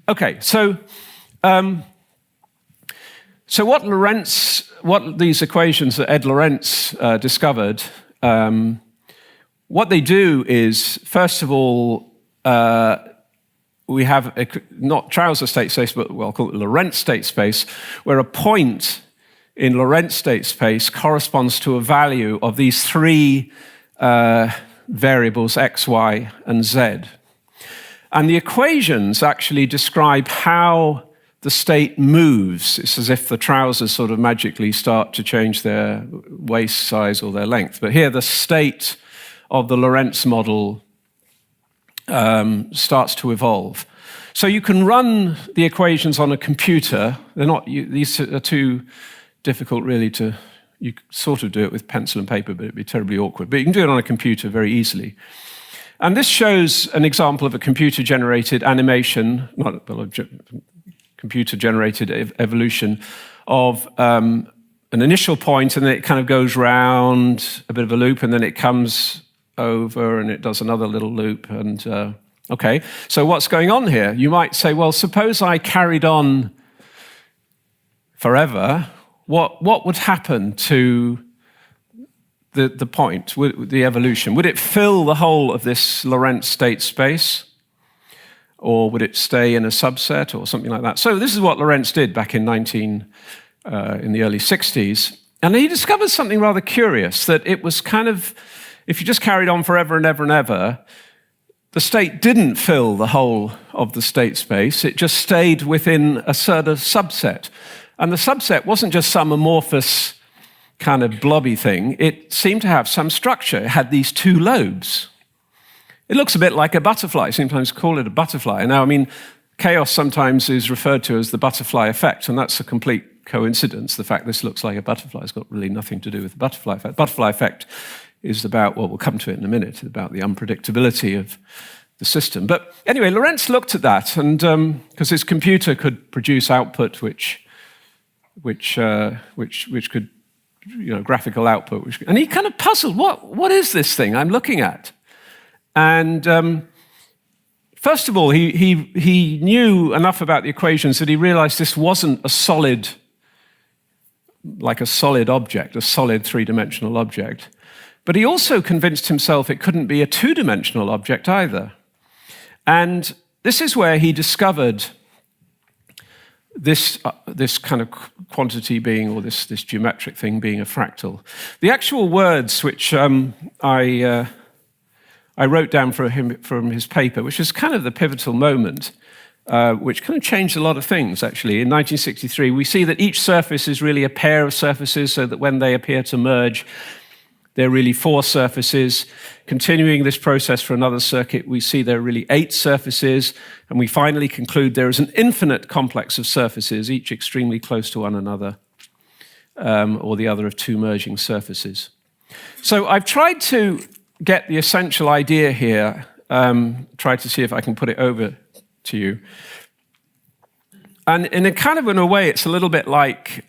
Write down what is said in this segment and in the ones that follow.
Okay, so what these equations that Ed Lorenz discovered, what they do is, first of all, we have not Trouser state space, but we'll call it Lorentz state space, where a point in Lorentz state space corresponds to a value of these three variables, x, y, and z. And the equations actually describe how the state moves. It's as if the trousers sort of magically start to change their waist size or their length. But here the state of the Lorentz model starts to evolve. So you can run the equations on a computer. These are too difficult really to, you sort of do it with pencil and paper, but it'd be terribly awkward. But you can do it on a computer very easily. And this shows an example of a computer-generated animation, not a computer-generated evolution of an initial point, and then it kind of goes round a bit of a loop, and then it comes over, and it does another little loop. And okay, so what's going on here? You might say, well, suppose I carried on forever. What would happen to the point, the evolution? Would it fill the whole of this Lorentz state space? Or would it stay in a subset or something like that? So this is what Lorentz did back in the early 60s. And he discovered something rather curious, that it was kind of, if you just carried on forever and ever and ever, the state didn't fill the whole of the state space. It just stayed within a sort of subset. And the subset wasn't just some amorphous kind of blobby thing. It seemed to have some structure. It had these two lobes. It looks a bit like a butterfly. Sometimes call it a butterfly. Now, I mean, chaos sometimes is referred to as the butterfly effect, and that's a complete coincidence. The fact this looks like a butterfly has got really nothing to do with the butterfly effect. Butterfly effect is about, well, we'll come to it in a minute, about the unpredictability of the system. But anyway, Lorentz looked at that, and because his computer could produce output which could, graphical output, and he kind of puzzled, what is this thing I'm looking at? And first of all, he knew enough about the equations that he realized this wasn't a solid, like a solid object, a solid three-dimensional object. But he also convinced himself it couldn't be a two-dimensional object either. And this is where he discovered this kind of quantity being, or this geometric thing being a fractal. The actual words which I wrote down from his paper, which was kind of the pivotal moment, which kind of changed a lot of things, actually. In 1963, we see that each surface is really a pair of surfaces, so that when they appear to merge, there are really four surfaces. Continuing this process for another circuit, we see there are really 8 surfaces, and we finally conclude there is an infinite complex of surfaces, each extremely close to one another, or the other of two merging surfaces. So I've tried to get the essential idea here, try to see if I can put it over to you. And in a way, it's a little bit like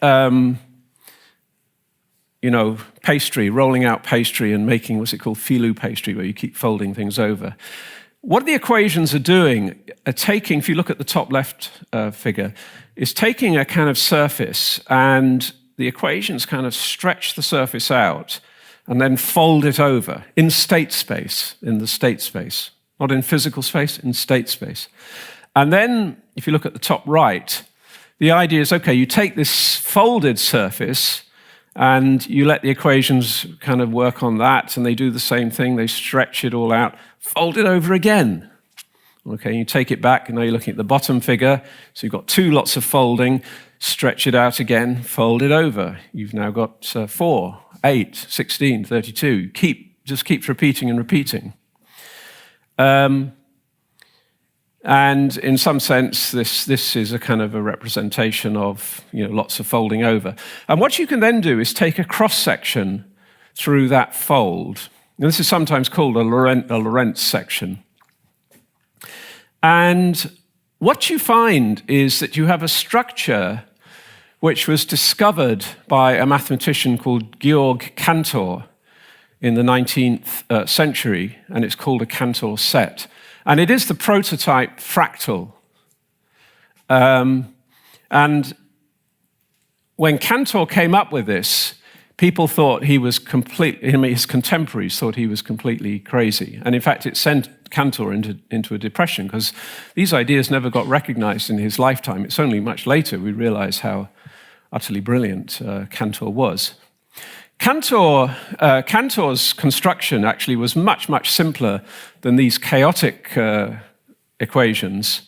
pastry, rolling out pastry and making, what's it called, Filou pastry, where you keep folding things over. What the equations are doing are taking, if you look at the top left figure, is taking a kind of surface, and the equations kind of stretch the surface out and then fold it over in state space, in the state space. Not in physical space, in state space. And then, if you look at the top right, the idea is, okay, you take this folded surface and you let the equations kind of work on that, and they do the same thing. They stretch it all out, fold it over again. Okay, you take it back, and now you're looking at the bottom figure. So you've got 2 lots of folding, stretch it out again, fold it over. You've now got 4, 8, 16, 32. Just keeps repeating and repeating. And in some sense, this is a kind of a representation of lots of folding over. And what you can then do is take a cross-section through that fold. And this is sometimes called a Lorentz section. And what you find is that you have a structure which was discovered by a mathematician called Georg Cantor in the 19th century, and it's called a Cantor set. And it is the prototype fractal. And when Cantor came up with this, people thought he was his contemporaries thought he was completely crazy. And in fact, it sent Cantor into a depression because these ideas never got recognized in his lifetime. It's only much later we realize how utterly brilliant Cantor was. Cantor's construction actually was much, much simpler than these chaotic equations.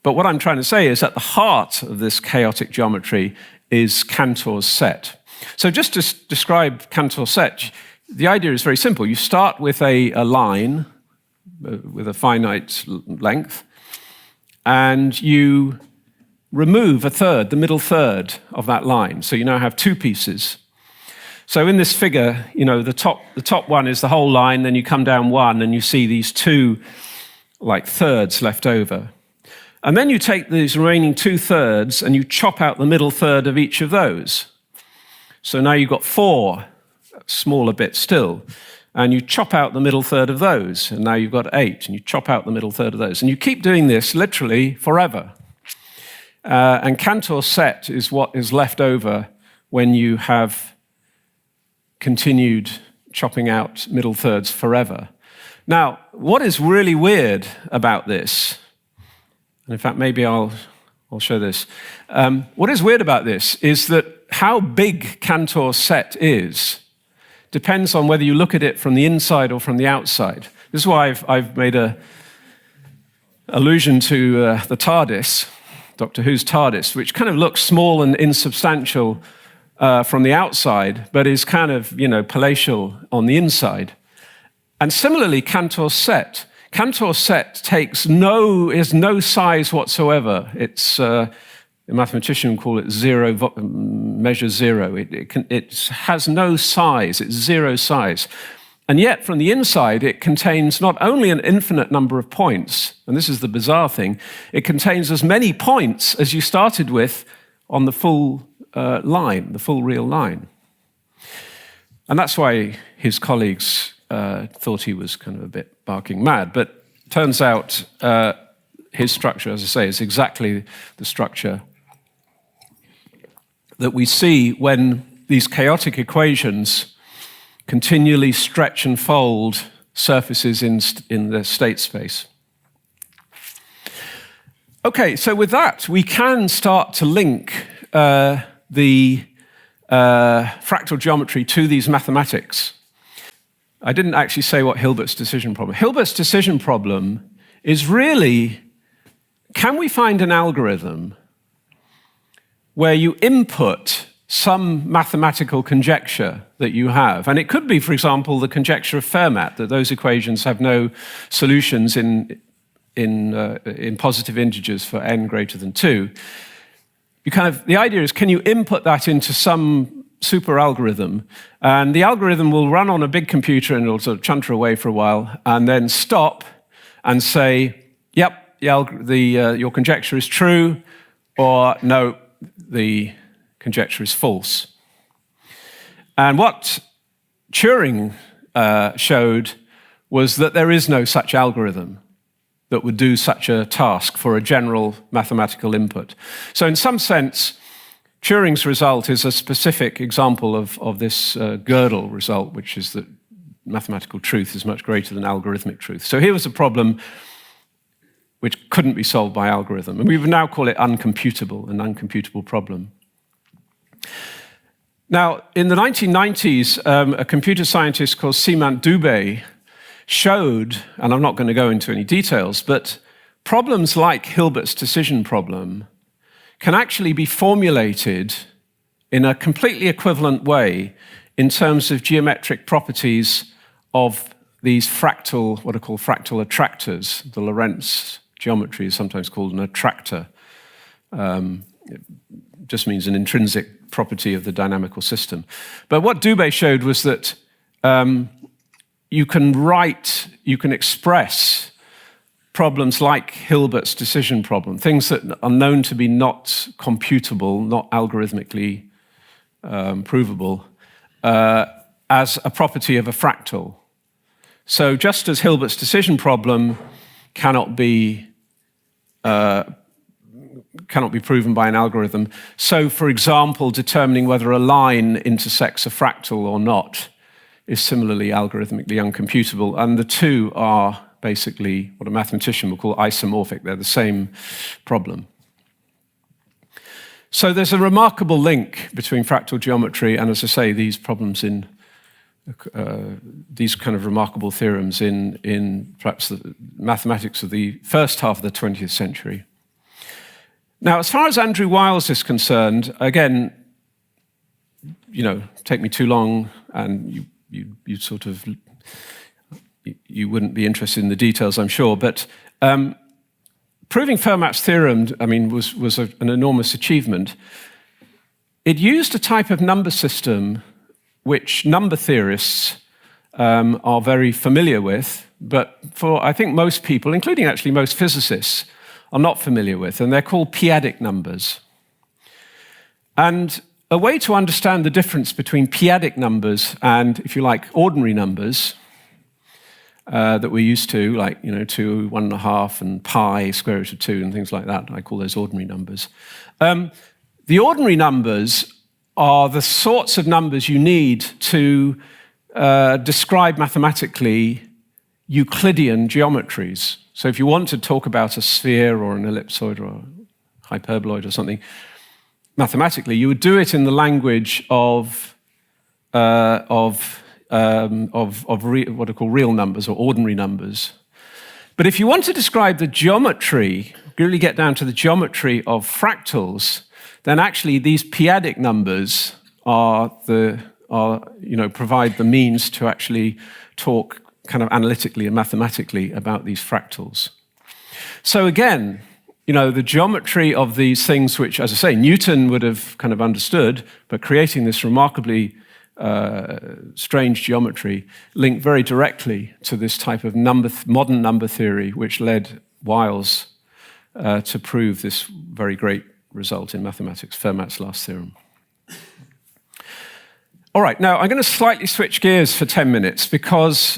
But what I'm trying to say is at the heart of this chaotic geometry is Cantor's set. So just to describe Cantor's set, the idea is very simple. You start with a line with a finite length, and you remove a third, the middle third of that line. So you now have two pieces. So in this figure, the top one is the whole line, then you come down one, and you see these two thirds left over. And then you take these remaining 2/3 and you chop out the middle third of each of those. So now you've got 4 smaller bits still, and you chop out the middle third of those, and now you've got 8, and you chop out the middle third of those. And you keep doing this literally forever. And Cantor's set is what is left over when you have continued chopping out middle thirds forever. Now, what is really weird about this, and in fact, maybe I'll show this. What is weird about this is that how big Cantor's set is depends on whether you look at it from the inside or from the outside. This is why I've made an allusion to the TARDIS, Doctor Who's TARDIS, which kind of looks small and insubstantial from the outside, but is kind of, palatial on the inside. And similarly, Cantor's set. Cantor's set is no size whatsoever. It's a mathematician would call it measure zero. It has no size. It's zero size. And yet, from the inside, it contains not only an infinite number of points, and this is the bizarre thing, it contains as many points as you started with on the full line, the full real line. And that's why his colleagues thought he was kind of a bit barking mad. But turns out his structure, as I say, is exactly the structure that we see when these chaotic equations continually stretch and fold surfaces in the state space. Okay, so with that, we can start to link the fractal geometry to these mathematics. I didn't actually say what Hilbert's decision problem. Hilbert's decision problem is really, can we find an algorithm where you input some mathematical conjecture that you have? And it could be, for example, the conjecture of Fermat, that those equations have no solutions in positive integers for n greater than 2. The idea is, can you input that into some super algorithm, and the algorithm will run on a big computer and it'll sort of chunter away for a while, and then stop and say, yep, your conjecture is true, or no, the conjecture is false. And what Turing showed was that there is no such algorithm that would do such a task for a general mathematical input. So in some sense, Turing's result is a specific example of this Gödel result, which is that mathematical truth is much greater than algorithmic truth. So here was a problem which couldn't be solved by algorithm, and we would now call it uncomputable, an uncomputable problem. Now, in the 1990s, a computer scientist called Simant Dubé showed, and I'm not going to go into any details, but problems like Hilbert's decision problem can actually be formulated in a completely equivalent way in terms of geometric properties of these fractal, what are called fractal attractors. The Lorentz geometry is sometimes called an attractor. It just means an intrinsic property of the dynamical system. But what Dubé showed was that you can express problems like Hilbert's decision problem, things that are known to be not computable, not algorithmically provable, as a property of a fractal. So just as Hilbert's decision problem cannot be cannot be proven by an algorithm. So, for example, determining whether a line intersects a fractal or not is similarly algorithmically uncomputable. And the two are basically what a mathematician would call isomorphic. They're the same problem. So there's a remarkable link between fractal geometry and, as I say, these problems in these kind of remarkable theorems in perhaps the mathematics of the first half of the 20th century. Now, as far as Andrew Wiles is concerned, again, take me too long, and you sort of you wouldn't be interested in the details, I'm sure. But proving Fermat's theorem, was an enormous achievement. It used a type of number system which number theorists are very familiar with, but for, I think, most people, including actually most physicists, are not familiar with, and they're called p-adic numbers. And a way to understand the difference between p-adic numbers and, if you like, ordinary numbers that we're used to, like 2, 1.5, and pi, square root of 2, and things like that. I call those ordinary numbers. The ordinary numbers are the sorts of numbers you need to describe mathematically Euclidean geometries. So if you want to talk about a sphere or an ellipsoid or a hyperboloid or something, mathematically, you would do it in the language of what are called real numbers or ordinary numbers. But if you want to describe the geometry, really get down to the geometry of fractals, then actually these p-adic numbers provide the means to actually talk kind of analytically and mathematically about these fractals. So again, the geometry of these things, which, as I say, Newton would have kind of understood, but creating this remarkably strange geometry linked very directly to this type of modern number theory, which led Wiles to prove this very great result in mathematics, Fermat's last theorem. All right, now I'm going to slightly switch gears for 10 minutes because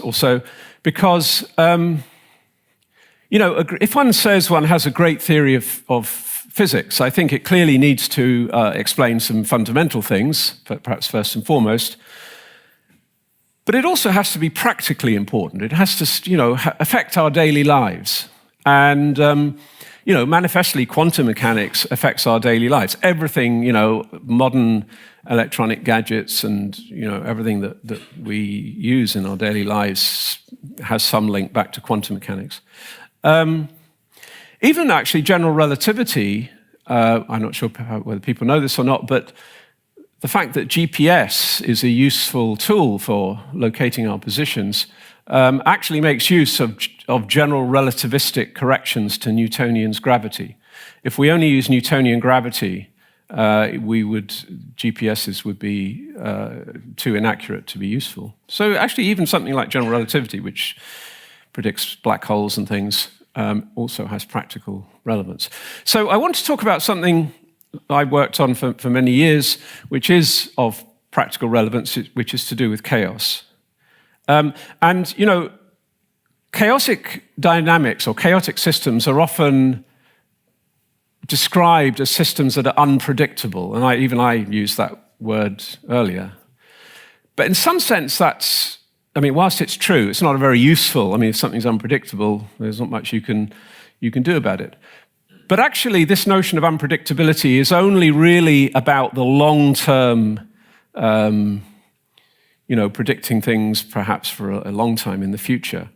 if one says one has a great theory of physics, I think it clearly needs to explain some fundamental things, perhaps first and foremost. But it also has to be practically important. It has to, affect our daily lives. And, manifestly, quantum mechanics affects our daily lives. Everything, modern electronic gadgets and, everything that we use in our daily lives has some link back to quantum mechanics. Even actually general relativity, I'm not sure whether people know this or not, but the fact that GPS is a useful tool for locating our positions actually makes use of general relativistic corrections to Newtonian's gravity. If we only use Newtonian gravity, GPSs would be too inaccurate to be useful. So actually even something like general relativity, which predicts black holes and things, also has practical relevance. So I want to talk about something I worked on for many years, which is of practical relevance, which is to do with chaos. Chaotic dynamics or chaotic systems are often described as systems that are unpredictable, and I used that word earlier. But in some sense, whilst it's true, it's not a very useful. If something's unpredictable, there's not much you can do about it. But actually, this notion of unpredictability is only really about the long-term, predicting things perhaps for a long time in the future.